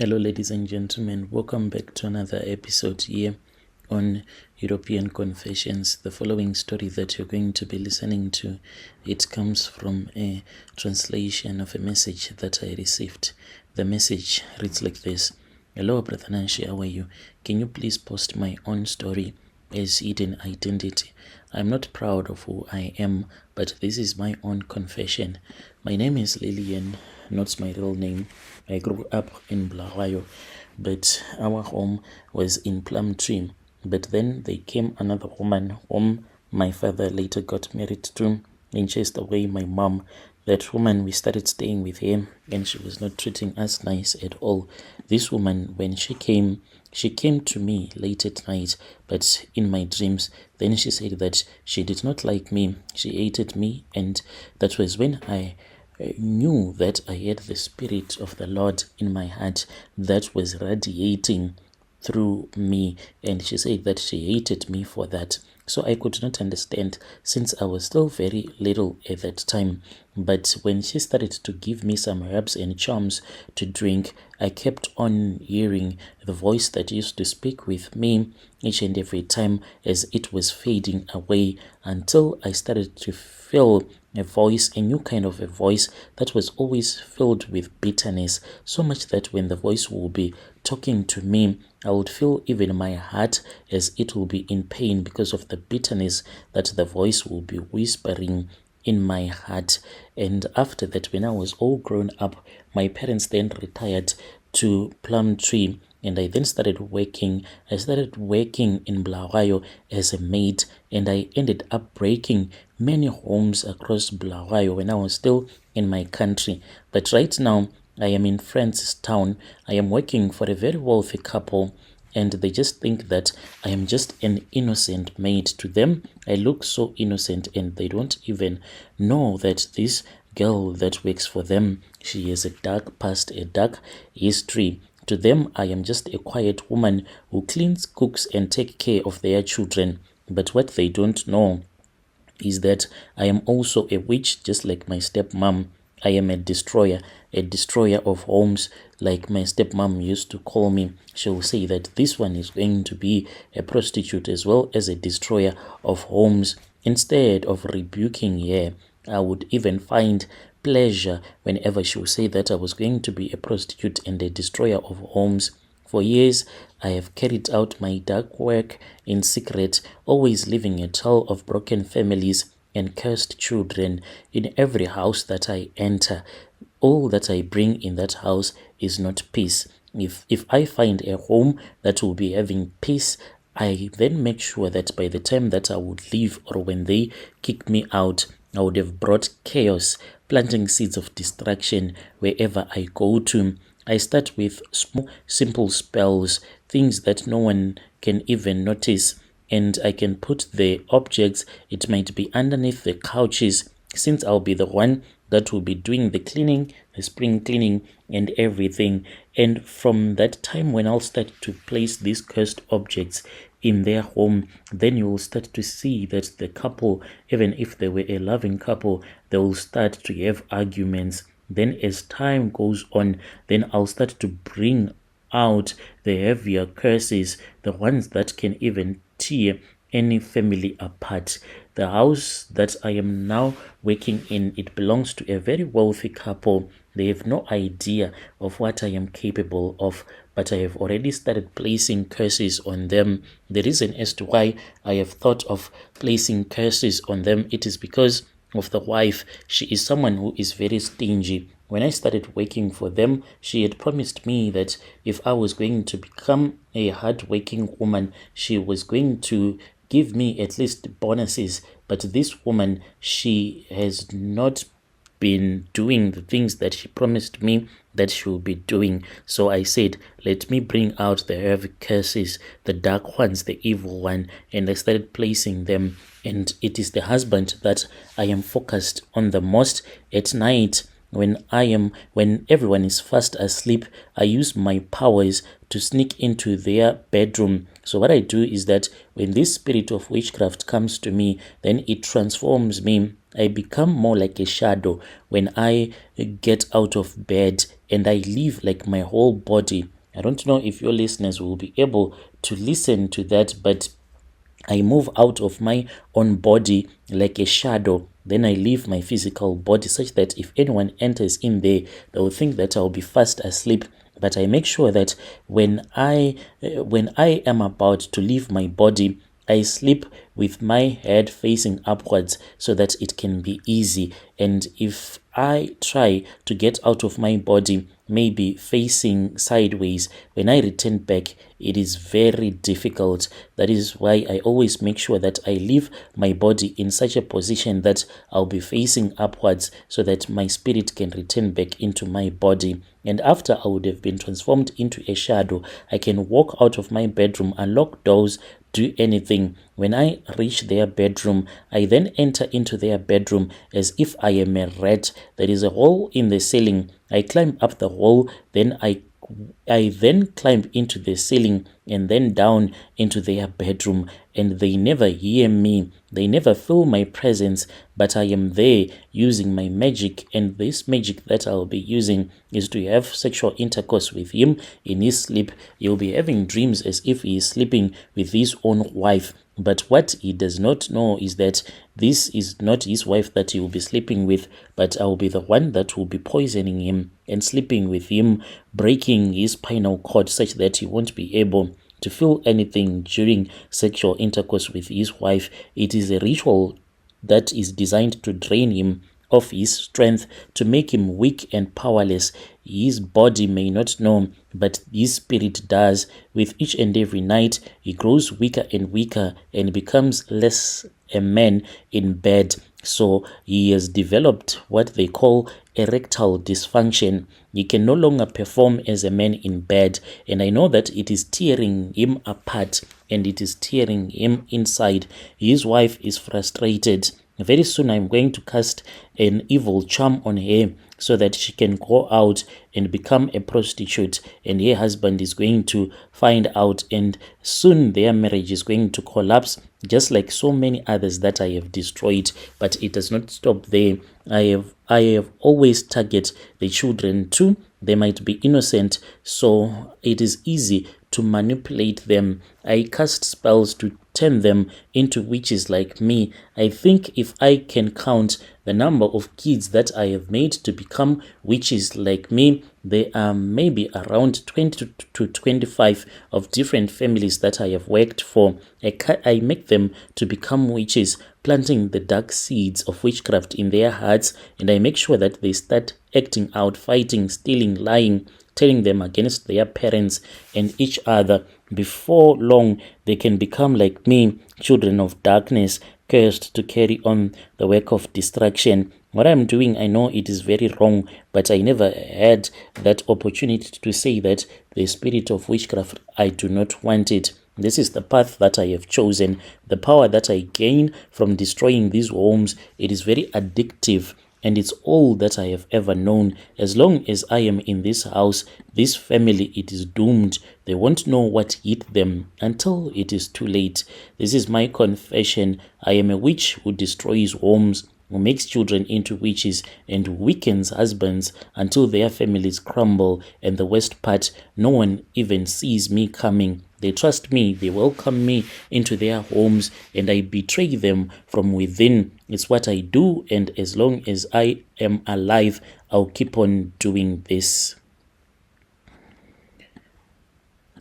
Hello, ladies and gentlemen. Welcome back to another episode here on European Confessions. The following story that you're going to be listening to, it comes from a translation of a message that I received. The message reads like this. Hello, Brother Nanshi, how are you? Can you please post my own story as hidden identity? I'm not proud of who I am, but this is my own confession. My name is Lillian, not my real name. I grew up in Bulawayo, but our home was in Plumtree. But then there came another woman whom my father later got married to and chased away my mom. That woman, we started staying with her, and she was not treating us nice at all. This woman, when she came to me late at night, but in my dreams. Then she said that she did not like me. She hated me, and that was when I knew that I had the Spirit of the Lord in my heart that was radiating through me, and she said that she hated me for that. So I could not understand since I was still very little at that time. But when she started to give me some herbs and charms to drink, I kept on hearing the voice that used to speak with me each and every time as it was fading away, until I started to feel a voice, a new kind of a voice that was always filled with bitterness, so much that when the voice will be talking to me, I would feel even my heart as it will be in pain because of the bitterness that the voice will be whispering in my heart. And after that, when I was all grown up, my parents then retired to Plumtree, and I then started working. I started working in Bulawayo as a maid, and I ended up breaking many homes across Bulawayo when I was still in my country. But right now, I am in Francistown. I am working for a very wealthy couple, and they just think that I am just an innocent maid. To them, I look so innocent, and they don't even know that this girl that works for them, she has a dark past, a dark history. To them, I am just a quiet woman who cleans, cooks, and takes care of their children. But what they don't know is that I am also a witch, just like my stepmom. I am a destroyer of homes, like my stepmom used to call me. She will say that this one is going to be a prostitute as well as a destroyer of homes. Instead of rebuking her, I would even find pleasure whenever she would say that I was going to be a prostitute and a destroyer of homes. For years, I have carried out my dark work in secret, always leaving a trail of broken families and cursed children in every house that I enter. All that I bring in that house is not peace. If I find a home that will be having peace, I then make sure that by the time that I would leave, or when they kick me out, I would have brought chaos, planting seeds of destruction wherever I go to. I start with small, simple spells, things that no one can even notice, and I can put the objects, it might be underneath the couches, since I'll be the one that will be doing the cleaning, the spring cleaning, and everything. And from that time when I'll start to place these cursed objects in their home, then you will start to see that the couple, even if they were a loving couple, they will start to have arguments. Then as time goes on, then I'll start to bring out the heavier curses, the ones that can even tear any family apart. The house that I am now working in, it belongs to a very wealthy couple. They have no idea of what I am capable of, but I have already started placing curses on them. The reason as to why I have thought of placing curses on them, it is because of the wife. She is someone who is very stingy. When I started working for them, she had promised me that if I was going to become a hard-working woman, she was going to give me at least bonuses. But this woman, she has not been doing the things that she promised me that she will be doing. So I said, let me bring out the heavy curses, the dark ones, the evil one, and I started placing them. And it is the husband that I am focused on the most. At night, when everyone is fast asleep, I use my powers to sneak into their bedroom. So what I do is that when this spirit of witchcraft comes to me, then it transforms me. I become more like a shadow when I get out of bed, and I leave like my whole body. I don't know if your listeners will be able to listen to that, but I move out of my own body like a shadow. Then I leave my physical body such that if anyone enters in there, they will think that I'll be fast asleep. But I make sure that when I am about to leave my body, I sleep with my head facing upwards so that it can be easy. And if I try to get out of my body, maybe facing sideways, when I return back, it is very difficult. That is why I always make sure that I leave my body in such a position that I'll be facing upwards so that my spirit can return back into my body. And after I would have been transformed into a shadow, I can walk out of my bedroom, unlock doors, do anything. When I reach their bedroom, I then enter into their bedroom as if I am a rat. There is a hole in the ceiling. I climb up the hole, then I then climb into the ceiling and then down into their bedroom, and they never hear me. They never feel my presence, but I am there using my magic, and this magic that I'll be using is to have sexual intercourse with him in his sleep. He'll be having dreams as if he is sleeping with his own wife. But what he does not know is that this is not his wife that he will be sleeping with, but I will be the one that will be poisoning him and sleeping with him, breaking his spinal cord such that he won't be able to feel anything during sexual intercourse with his wife. It is a ritual that is designed to drain him of his strength, to make him weak and powerless. His body may not know, but his spirit does. With each and every night, he grows weaker and weaker and becomes less a man in bed. So he has developed what they call erectile dysfunction. He can no longer perform as a man in bed, and I know that it is tearing him apart and it is tearing him inside. His wife is frustrated. Very soon I'm going to cast an evil charm on her so that she can go out and become a prostitute, and her husband is going to find out, and soon their marriage is going to collapse, just like so many others that I have destroyed. But it does not stop there. I have always target the children too. They might be innocent, so it is easy to manipulate them. I cast spells to turn them into witches like me. I think if I can count the number of kids that I have made to become witches like me, there are maybe around 20 to 25 of different families that I have worked for. I make them to become witches, planting the dark seeds of witchcraft in their hearts, and I make sure that they start acting out, fighting, stealing, lying, turning them against their parents and each other. Before long, they can become like me, children of darkness, cursed to carry on the work of destruction. What I'm doing, I know it is very wrong, but I never had that opportunity to say that the spirit of witchcraft, I do not want it. This is the path that I have chosen. The power that I gain from destroying these homes, it is very addictive. And it's all that I have ever known. As long as I am in this house, this family, it is doomed. They won't know what hit them until it is too late. This is my confession. I am a witch who destroys homes, who makes children into witches, and weakens husbands until their families crumble. And the worst part, no one even sees me coming. They trust me, they welcome me into their homes, and I betray them from within. It's what I do, and as long as I am alive, I'll keep on doing this.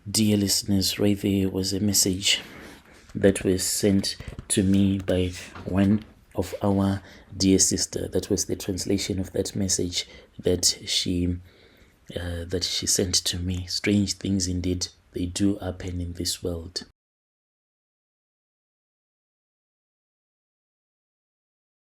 Dear listeners, right there was a message that was sent to me by one of our dear sister. That was the translation of that message that she sent to me. Strange things indeed, they do happen in this world.